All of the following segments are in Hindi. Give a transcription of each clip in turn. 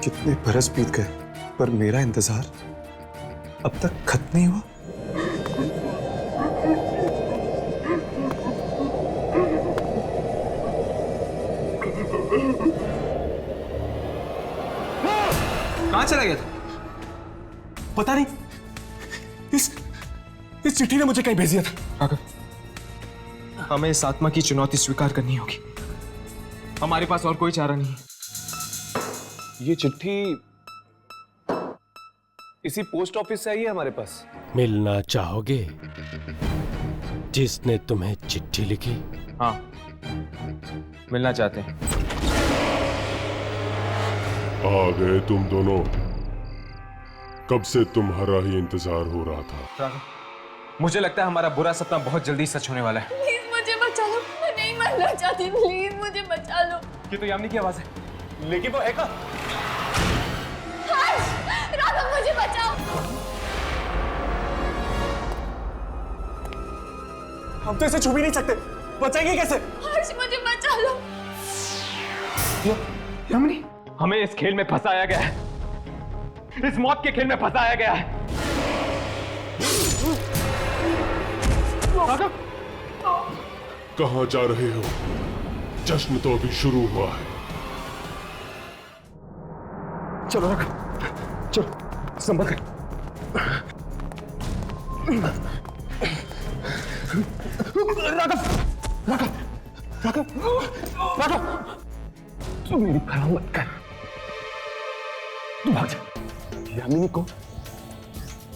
कितने बरस बीत गए पर मेरा इंतजार अब तक खत्म नहीं हुआ। कहां चला गया था? पता नहीं, इस चिट्ठी ने मुझे कहीं भेज दिया था। राघव, हमें इस आत्मा की चुनौती स्वीकार करनी होगी। हमारे पास और कोई चारा नहीं है। ये चिट्ठी इसी पोस्ट ऑफिस से आई है हमारे पास। मिलना चाहोगे जिसने तुम्हें चिट्ठी लिखी? हाँ, मिलना चाहते हैं। आ गए तुम दोनों। कब से तुम्हारा ही इंतजार हो रहा था। राघव, मुझे लगता है हमारा बुरा सपना बहुत जल्दी सच होने वाला है। प्लीज मुझे बचा लो, मैं नहीं मरना चाहती, प्लीज मुझे बचा लो। ये तो यामिनी की आवाज है, लेकिन वो है कहाँ? हर्ष, राघव मुझे बचाओ। हम तो इसे छू भी नहीं सकते, बचाएंगे कैसे? हर्ष मुझे बचा लो। यामिनी, हमें इस खेल में फंसाया गया है, इस मौत के खेल में फंसाया गया है। राघव, कहां जा रहे हो? जश्न तो अभी शुरू हुआ है। चलो राघव, चलो संभल कर। राघव, राघव, राघव, राघव, तू मेरी परवाह मत कर, तू भाग जा। यामिनी को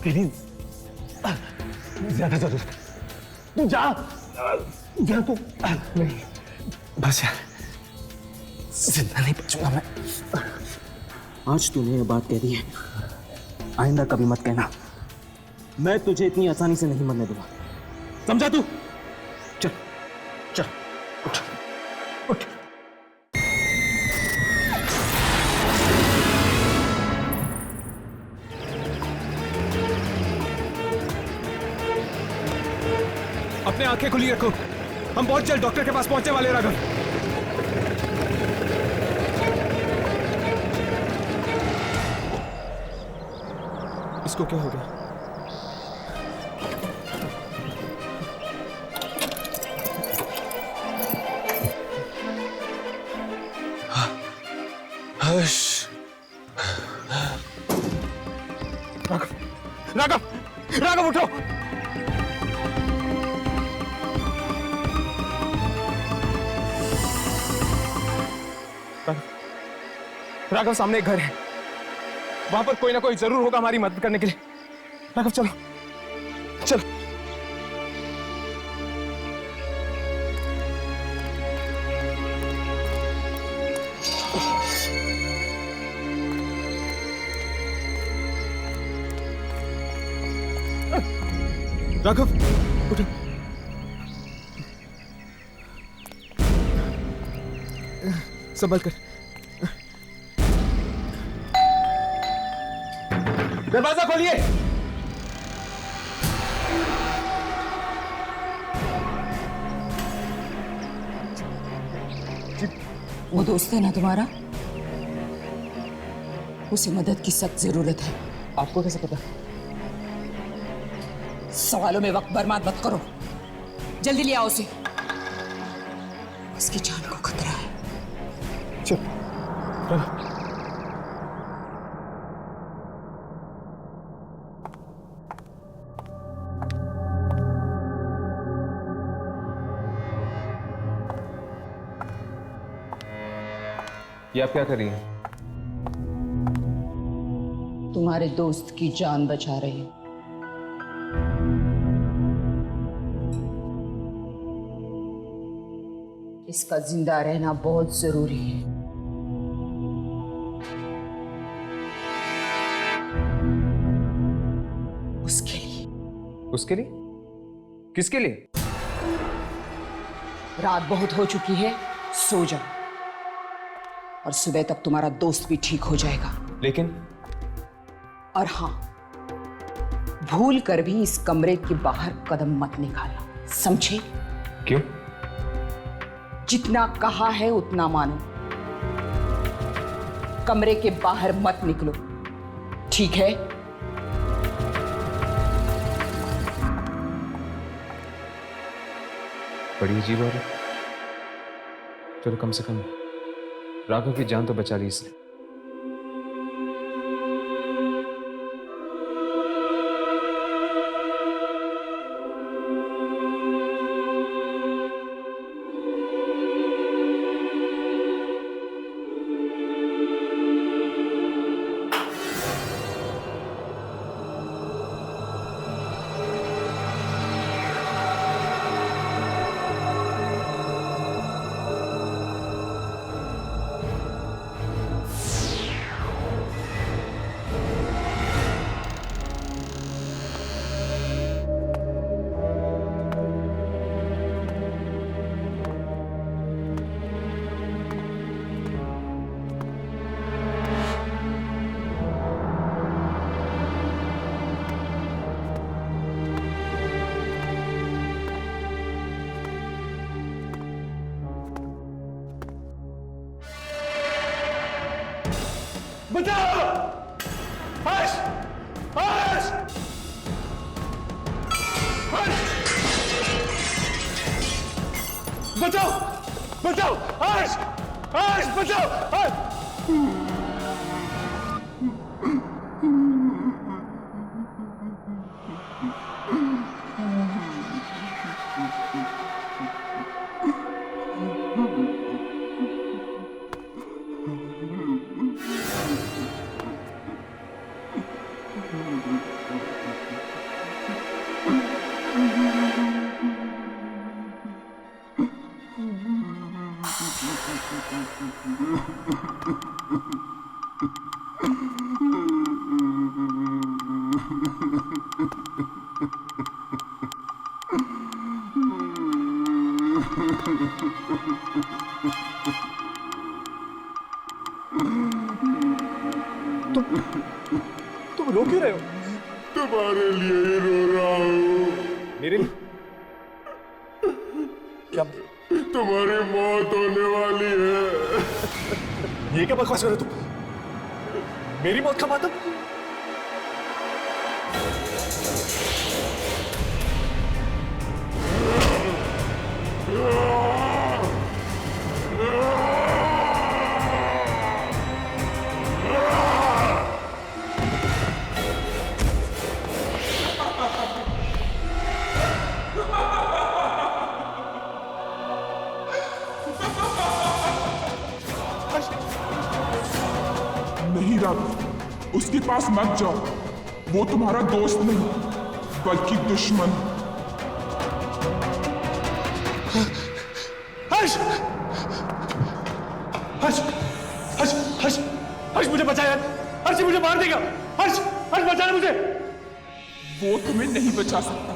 तेरी ज्यादा जरूरत है, तू जा, जा तू। नहीं बस यार, जिंदा नहीं बचूंगा मैं। आज तूने ये बात कह दी है, आइंदा कभी मत कहना। मैं तुझे इतनी आसानी से नहीं मरने दूंगा, समझा तू? चल चल उठ उठ। अपने आंखें खुली रखो, हम बहुत जल्द डॉक्टर के पास पहुंचने वाले हैं। राघव, इसको क्या हो गया? हर्ष, राघव, राघव, राघव उठो। राघव, सामने एक घर है, वहां पर कोई ना कोई जरूर होगा हमारी मदद करने के लिए। राघव चलो चलो। राघव उठो। संभल कर। दरवाजा खोलिए। वो दोस्त है ना तुम्हारा, उसे मदद की सख्त जरूरत है। आपको कैसे पता? सवालों में वक्त बर्बाद मत करो, जल्दी ले आओ उसे, उसकी जान को खतरा है। चल ये आप क्या कर रही हैं? तुम्हारे दोस्त की जान बचा रही हूं। इसका जिंदा रहना बहुत जरूरी है। उसके लिए। उसके लिए? किसके लिए? रात बहुत हो चुकी है, सो जाओ और सुबह तक तुम्हारा दोस्त भी ठीक हो जाएगा। लेकिन? और हां, भूल कर भी इस कमरे के बाहर कदम मत निकालना, समझे? क्यों? जितना कहा है उतना मानो। कमरे के बाहर मत निकलो, ठीक है? बड़ी अजीब औरत। चलो कम से कम राघव की जान तो बचा ली इसने। बचाओ! हर्ष! हर्ष! हर्ष! बचाओ! बचाओ! हर्ष! हर्ष! बचाओ! हर्ष! तुम रो क्यों रहे हो? तुम्हारे लिए ही रो रहा हूँ। मेरे लिए? क्या? तुम्हारी मौत होने वाली है। ये क्या बकवास कर रहे हो तुम? मेरी मौत का मतलब? नहीं राघव, उसके पास मत जाओ। वो तुम्हारा दोस्त नहीं बल्कि दुश्मन। हर्ष! हर्ष! हर्ष! हर्ष! हर्ष मुझे बचा यार! हर्ष मुझे मार देगा! हर्ष! हर्ष बचाना मुझे! वो तुम्हें नहीं बचा सकता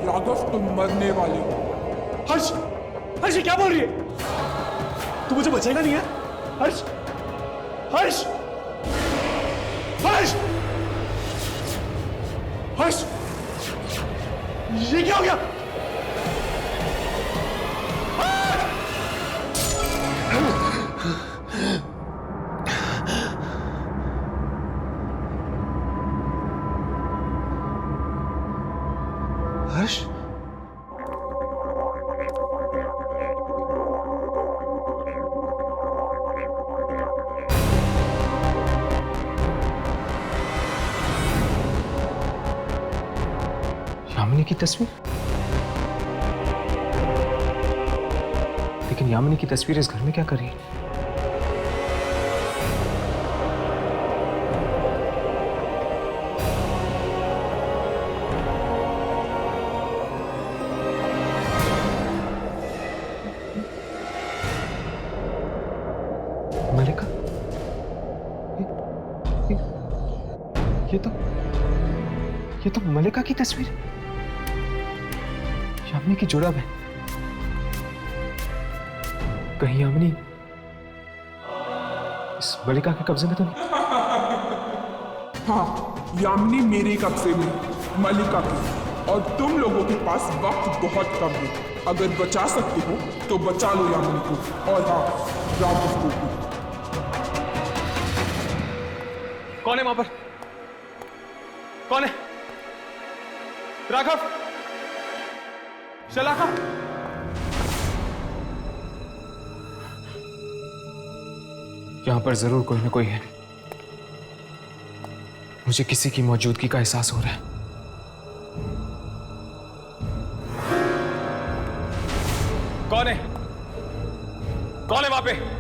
राघव, तुम मरने वाले हो। हर्ष! हर्ष ये क्या बोल रही है? तू मुझे बचाएगा नहीं है? हर्ष! हर्ष! हर्ष! हर्ष! ये क्या हो गया? हर्ष? यामिनी की तस्वीर? लेकिन यामिनी की तस्वीर इस घर में क्या कर रही है? मलिका? ये तो मलिका की तस्वीर है। यामिनी की जुड़ब है। कहीं यामिनी इस मलिका के कब्जे में तो नहीं? हाँ, यामिनी मेरे कब्जे में, मलिका की। और तुम लोगों के पास वक्त बहुत कम है। अगर बचा सकते हो तो बचा लो यामिनी को, और हाँ, राघव को भी। कौन है वहां पर? कौन है? राघव, शलाका, यहां पर जरूर कोई ना कोई है। मुझे किसी की मौजूदगी का एहसास हो रहा है। कौन है? कौन है वहां पे?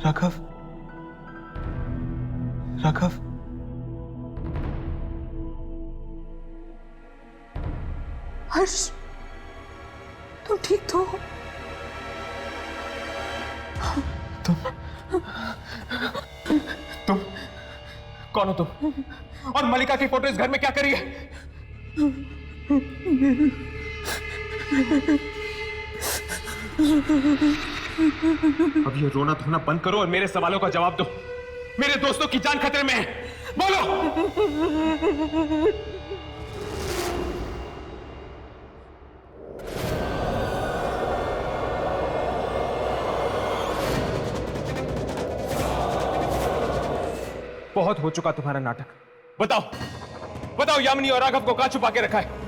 राघव, राघव, हर्ष, तुम ठीक तो हो? तुम कौन हो तुम? और मलिका की फोटो इस घर में क्या करी है? अब ये रोना धोना बंद करो और मेरे सवालों का जवाब दो। मेरे दोस्तों की जान खतरे में है, बोलो। बहुत हो चुका तुम्हारा नाटक। बताओ, बताओ, यामिनी और राघव को कहां छुपा के रखा है?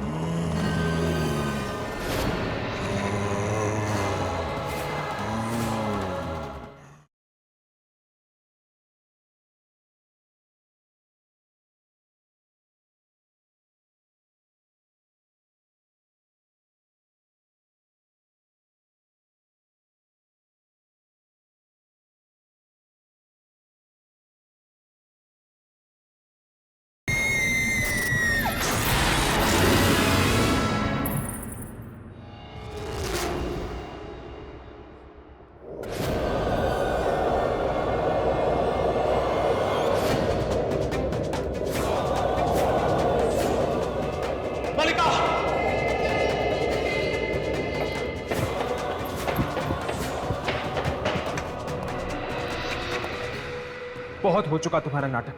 बहुत हो चुका तुम्हारा नाटक।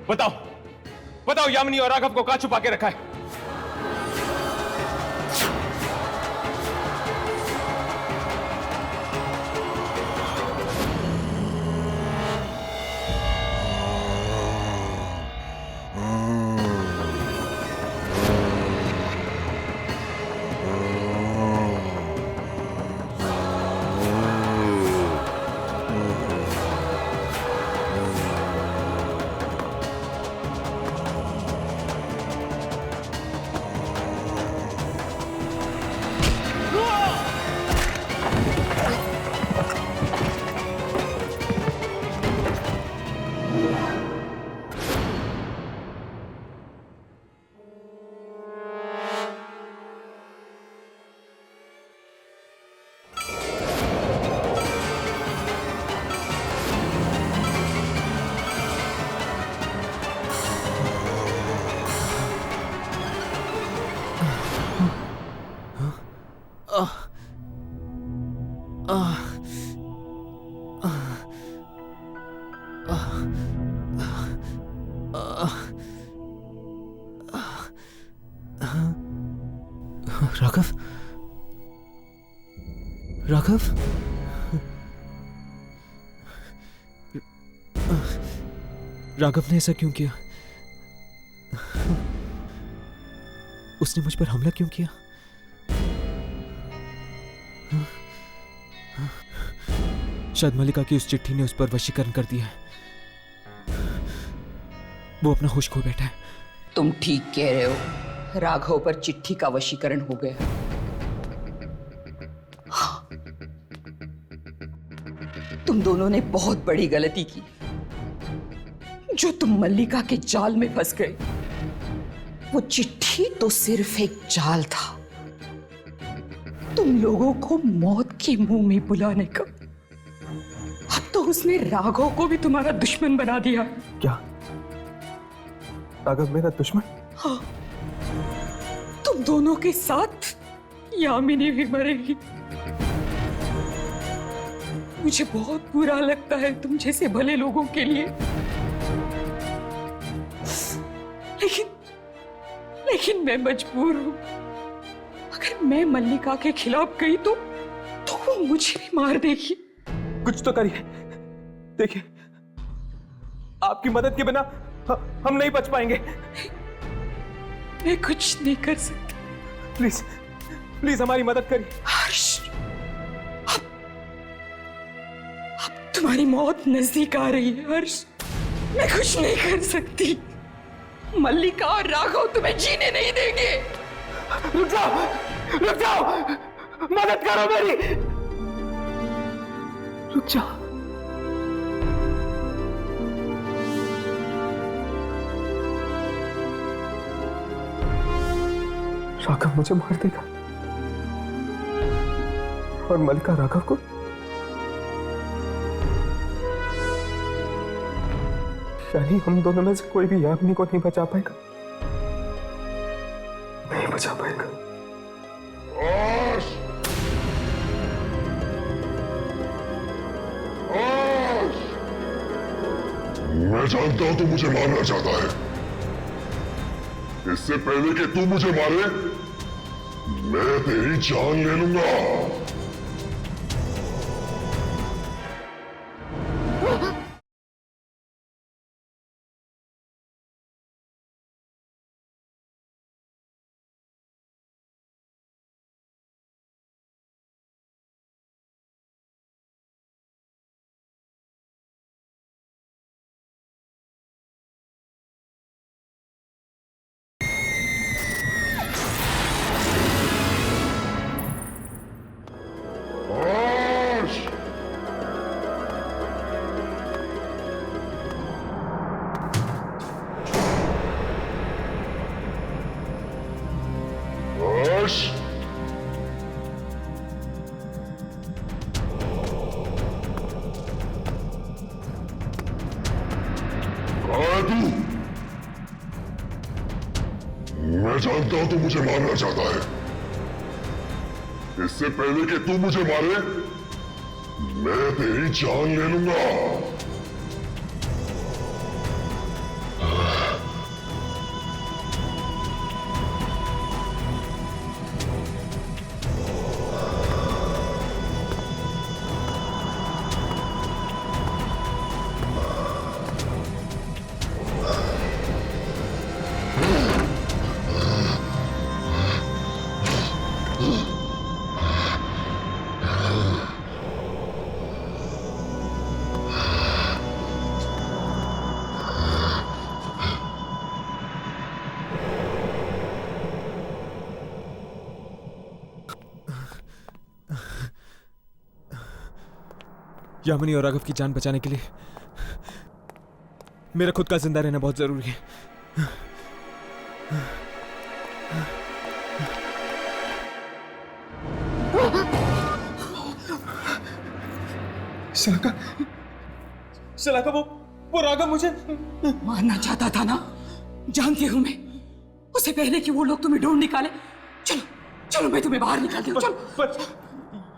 बताओ, बताओ, यामिनी और राघव को कहां छुपा के रखा है? राघव, राघव, राघव ने ऐसा क्यों किया? उसने मुझ पर हमला क्यों किया? शायद मलिका की उस चिट्ठी ने उस पर वशीकरण कर दिया है। वो अपना होश खो बैठा है। तुम ठीक कह रहे हो, राघव पर चिट्ठी का वशीकरण हो गया। हाँ, तुम दोनों ने बहुत बड़ी गलती की जो तुम मल्लिका के जाल में फंस गए। वो चिट्ठी तो सिर्फ एक जाल था, तुम लोगों को मौत के मुंह में बुलाने का। अब तो उसने राघव को भी तुम्हारा दुश्मन बना दिया। क्या राघव मेरा दुश्मन? हाँ, तुम दोनों के साथ यामिनी भी मरेगी। मुझे बहुत बुरा लगता है तुम जैसे भले लोगों के लिए, लेकिन मैं मजबूर हूं। अगर मैं मल्लिका के खिलाफ गई तो वो मुझे भी मार देगी। कुछ तो करिए। देखिए, आपकी मदद के बिना हम नहीं बच पाएंगे। मैं कुछ नहीं कर सकती। प्लीज प्लीज हमारी मदद करिए। हर्ष, अब तुम्हारी मौत नजदीक आ रही है हर्ष। मैं कुछ नहीं कर सकती। मल्लिका और राघव तुम्हें जीने नहीं देंगे। रुक जाओ, मदद करो मेरी। रुक जाओ। राघव मुझे मार देगा और मल्लिका राघव को। यानी हम दोनों में से कोई भी यामिनी को नहीं बचा पाएगा, नहीं बचा पाएगा। मैं जानता हूं तू मुझे मारना चाहता है। इससे पहले कि तू मुझे मारे, मैं तेरी जान ले लूंगा। मैं जानता हूं तू मुझे मारना चाहता है। इससे पहले कि तू मुझे मारे, मैं तेरी जान ले लूंगा। यामिनी और राघव की जान बचाने के लिए मेरा खुद का जिंदा रहना बहुत जरूरी है। शलाका, वो राघव मुझे मारना चाहता था ना, जानती हूं मैं। उससे पहले कि वो लोग तुम्हें ढूंढ निकाले, चलो चलो मैं तुम्हें बाहर निकालती हूँ। चलो।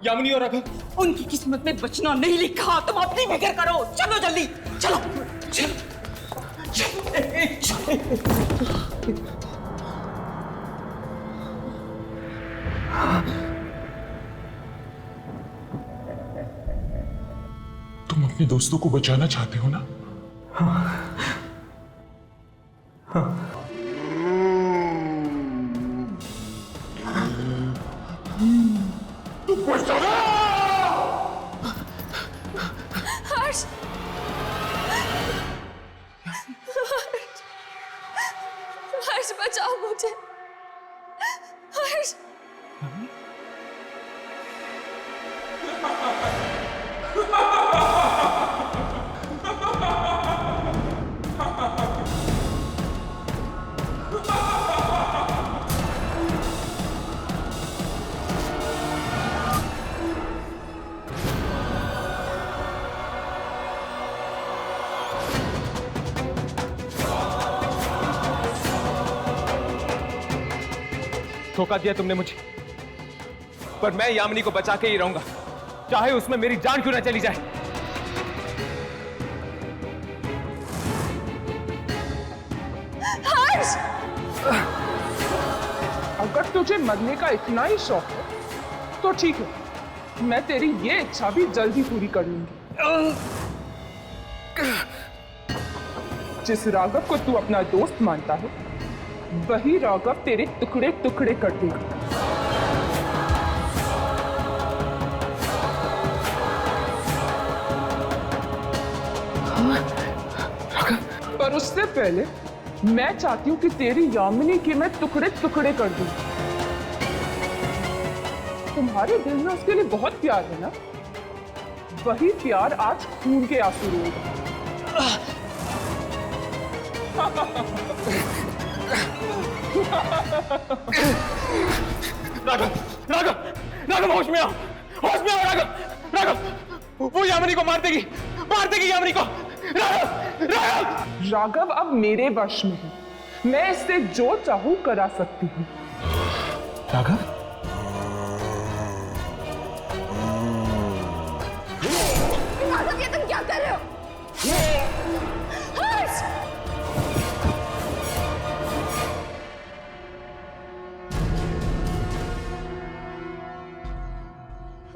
यामिनी और राघव, उनकी किस्मत में बचना नहीं लिखा, तुम अपनी फिक्र करो। चलो जल्दी, चलो चलो। तुम अपने दोस्तों को बचाना चाहते हो ना? हर्ष, हर्ष बचाओ मुझे। हर्ष, Ha ha ha! धोखा दिया तुमने मुझे, पर मैं यामिनी को बचा के ही रहूंगा, चाहे उसमें मेरी जान क्यों ना चली जाए। हर्ष! अगर तुझे मरने का इतना ही शौक है तो ठीक है, मैं तेरी ये इच्छा भी जल्दी पूरी कर लूंगी। जिस राघव को तू अपना दोस्त मानता है, वही राघव तेरे टुकड़े टुकड़े कर देगा। पर उससे पहले मैं चाहती हूं कि तेरी यामिनी के मैं टुकड़े टुकड़े कर दूं। तुम्हारे दिल में उसके लिए बहुत प्यार है ना? वही प्यार आज खून के आंसू रोएगा। राघव, राघव, राघव, होश में आओ, होश में आओ राघव, राघव, वो यामिनी को मार देगी यामिनी को। राघव, राघव, राघव अब मेरे वश में है, मैं इससे जो चाहूं करा सकती हूँ। राघव, राघव, ये तुम क्या कर रहे हो? हर्ष!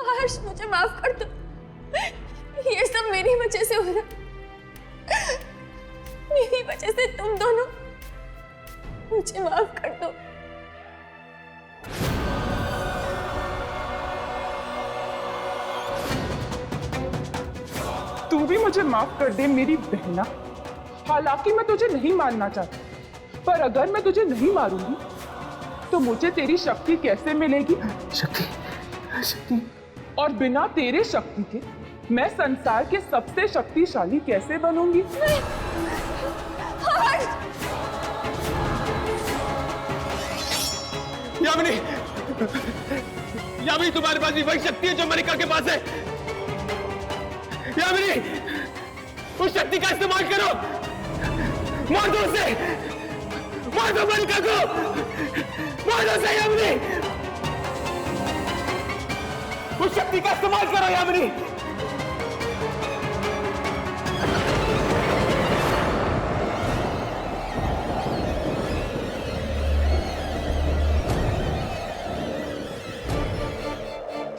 हर्ष, मुझे माफ कर दो। ये सब मेरी वजह से हो रहा है। मेरी वजह से तुम दोनों, मुझे माफ कर दो। तू भी मुझे माफ कर दे मेरी बहना। हालांकि मैं तुझे नहीं मारना चाहती, पर अगर मैं तुझे नहीं मारूंगी तो मुझे तेरी शक्ति कैसे मिलेगी? शक्ति, और बिना तेरे शक्ति के मैं संसार के सबसे शक्तिशाली कैसे बनूंगी? यामिनी, यामिनी, तुम्हारे पास भी वही शक्ति है जो मलिका के पास है। यामिनी, उस शक्ति का इस्तेमाल करो, मार दो उसे, मार दो मलिका को, मार दो उसे यामिनी, उस शक्ति का इस्तेमाल करो यामिनी।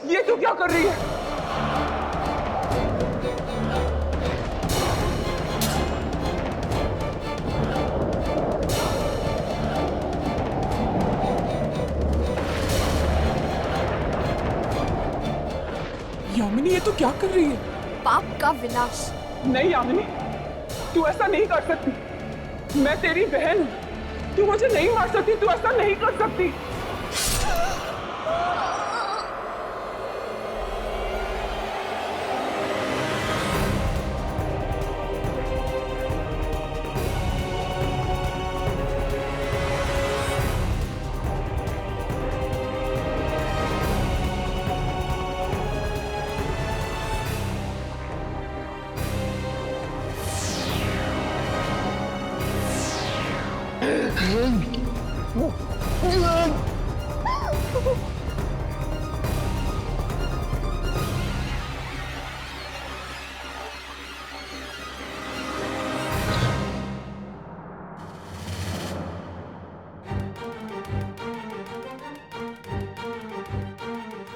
ये तू क्या कर रही है? यामिनी, ये तू क्या कर रही है? पाप का विनाश। नहीं यामिनी, तू ऐसा नहीं कर सकती। मैं तेरी बहन हूं, तू मुझे नहीं मार सकती, तू ऐसा नहीं कर सकती।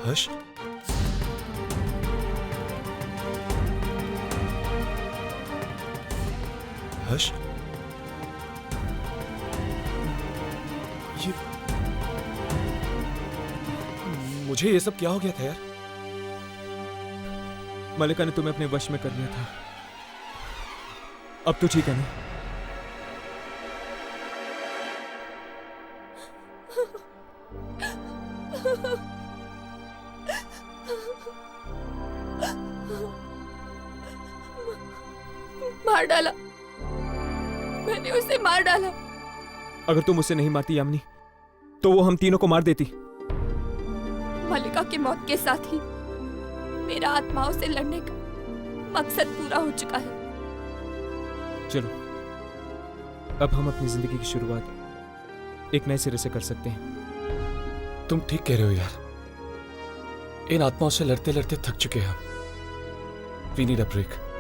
हर्ष, हर्ष, ये मुझे ये सब क्या हो गया था यार? मलिका ने तुम्हें अपने वश में कर लिया था, अब तो ठीक है ना? मार डाला, मैंने उसे मार डाला। अगर तुम उसे नहीं मारती यामिनी, तो वो हम तीनों को मार देती। मलिका की मौत के साथ ही मेरा आत्माओं से लड़ने का मकसद पूरा हो चुका है। चलो, अब हम अपनी जिंदगी की शुरुआत एक नए सिरे से कर सकते हैं। तुम ठीक कह रहे हो यार। इन आत्माओं से लड़ते लड़ते थक चुके हैं हम। We need a break.